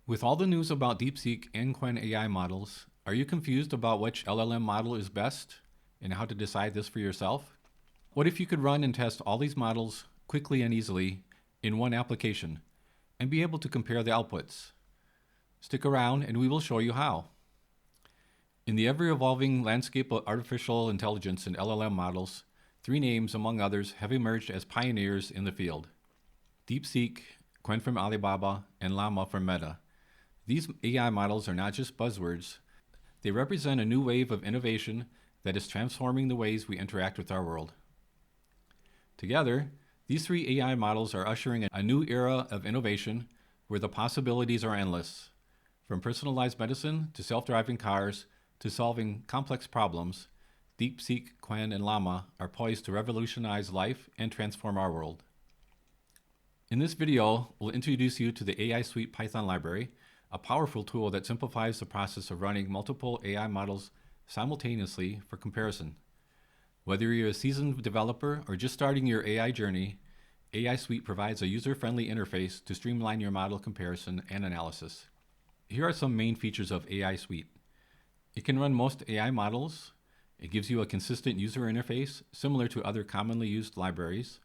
With all the news about DeepSeek and Qwen AI models, are you confused about which LLM model is best and how to decide this for yourself? What if you could run and test all these models quickly and easily in one application and be able to compare the outputs? Stick around and we will show you how. In the ever-evolving landscape of artificial intelligence and LLM models, three names, among others, have emerged as pioneers in the field: DeepSeek, Qwen from Alibaba, and Llama from Meta. These AI models are not just buzzwords. They represent a new wave of innovation that is transforming the ways we interact with our world. Together, these three AI models are ushering a new era of innovation where the possibilities are endless. From personalized medicine to self-driving cars to solving complex problems, DeepSeek, Qwen, and Llama are poised to revolutionize life and transform our world. In this video, we'll introduce you to the AI Suite Python library, a powerful tool that simplifies the process of running multiple AI models simultaneously for comparison. Whether you're a seasoned developer or just starting your AI journey, AI Suite provides a user-friendly interface to streamline your model comparison and analysis. Here are some main features of AI Suite. It can run most AI models. It gives you a consistent user interface similar to other commonly used libraries.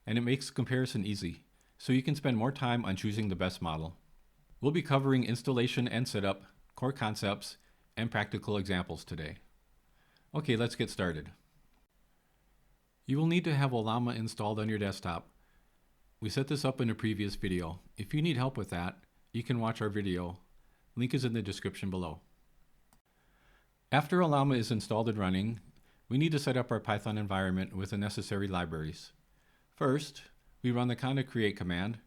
And it makes comparison easy, so you can spend more time on choosing the best model. We'll be covering installation and setup, core concepts, and practical examples today. Okay, let's get started. You will need to have Llama installed on your desktop. We set this up in a previous video. If you need help with that, you can watch our video. Link is in the description below. After Llama is installed and running, we need to set up our Python environment with the necessary libraries. First, we run the create command,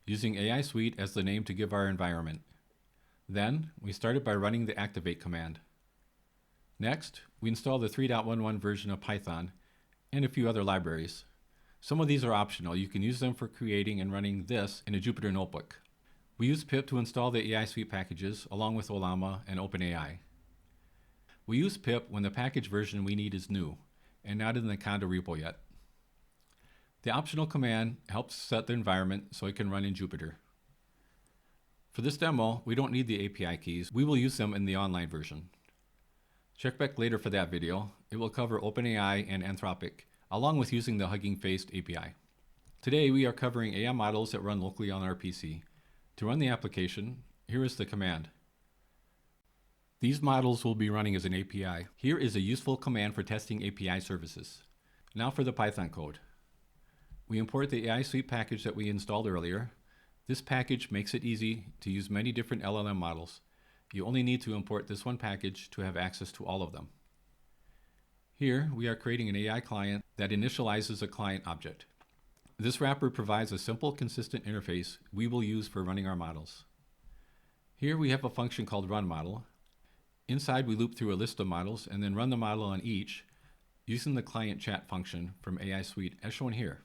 using AI Suite as the name to give our environment. Then, we start it by running the activate command. Next, we install the 3.11 version of Python and a few other libraries. Some of these are optional. You can use them for creating and running this in a Jupyter notebook. We use pip to install the AI Suite packages along with Llama and OpenAI. We use pip when the package version we need is new and not in the Conda repo yet. The optional command helps set the environment so it can run in Jupyter. For this demo, we don't need the API keys. We will use them in the online version. Check back later for that video. It will cover OpenAI and Anthropic, along with using the Hugging Face API. Today, we are covering AI models that run locally on our PC. To run the application, here is the command. These models will be running as an API. Here is a useful command for testing API services. Now for the Python code. We import the AI Suite package that we installed earlier. This package makes it easy to use many different LLM models. You only need to import this one package to have access to all of them. Here, we are creating an AI client that initializes a client object. This wrapper provides a simple, consistent interface we will use for running our models. Here we have a function called runModel. Inside, we loop through a list of models and then run the model on each using the client chat function from AI Suite as shown here.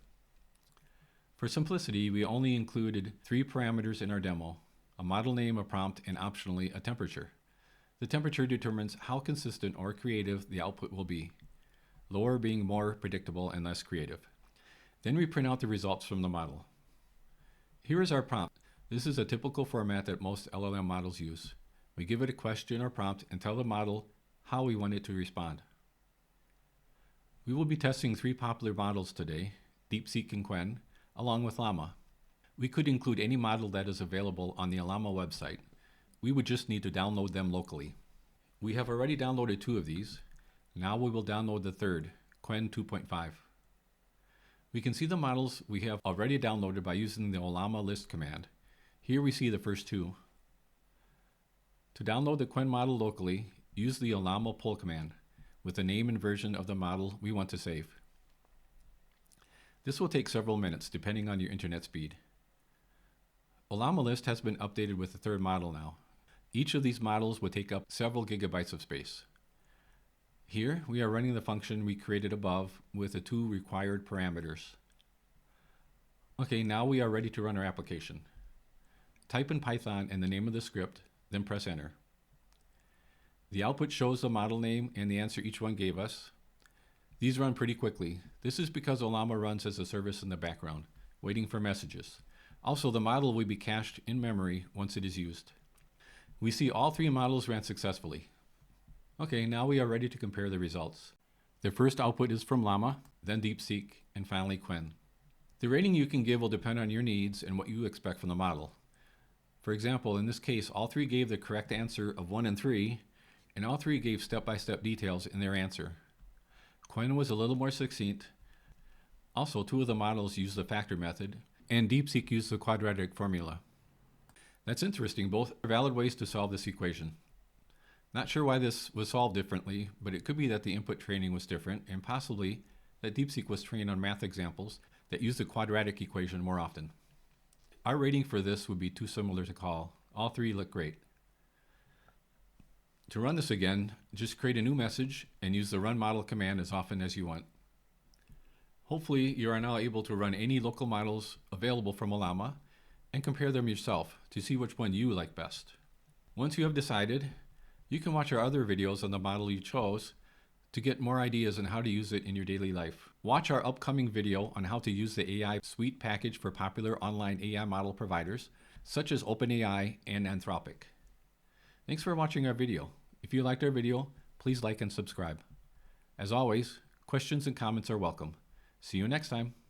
For simplicity, we only included three parameters in our demo: a model name, a prompt, and optionally a temperature. The temperature determines how consistent or creative the output will be, lower being more predictable and less creative. Then we print out the results from the model. Here is our prompt. This is a typical format that most LLM models use. We give it a question or prompt and tell the model how we want it to respond. We will be testing three popular models today: DeepSeek and Qwen, along with Llama. We could include any model that is available on the Llama website. We would just need to download them locally. We have already downloaded two of these. Now we will download the third, Qwen 2.5. We can see the models we have already downloaded by using the Llama list command. Here we see the first two. To download the Qwen model locally, use the Llama pull command with the name and version of the model we want to save. This will take several minutes depending on your internet speed. Llama list has been updated with the third model now. Each of these models will take up several gigabytes of space. Here we are running the function we created above with the two required parameters. Okay, now we are ready to run our application. Type in Python and the name of the script, then press enter. The output shows the model name and the answer each one gave us. These run pretty quickly. This is because Llama runs as a service in the background, waiting for messages. Also, the model will be cached in memory once it is used. We see all 3 models ran successfully. Okay, now we are ready to compare the results. The first output is from Llama, then DeepSeek, and finally Qwen. The rating you can give will depend on your needs and what you expect from the model. For example, in this case, all 3 gave the correct answer of 1 and 3, and all 3 gave step-by-step details in their answer. Qwen was a little more succinct. Also, 2 of the models used the factor method, and DeepSeek used the quadratic formula. That's interesting. Both are valid ways to solve this equation. Not sure why this was solved differently, but it could be that the input training was different, and possibly that DeepSeek was trained on math examples that use the quadratic equation more often. Our rating for this would be too similar to call. All 3 look great. To run this again, just create a new message and use the run model command as often as you want. Hopefully, you are now able to run any local models available from Llama and compare them yourself to see which one you like best. Once you have decided, you can watch our other videos on the model you chose to get more ideas on how to use it in your daily life. Watch our upcoming video on how to use the AI Suite package for popular online AI model providers, such as OpenAI and Anthropic. Thanks for watching our video. If you liked our video, please like and subscribe. As always, questions and comments are welcome. See you next time.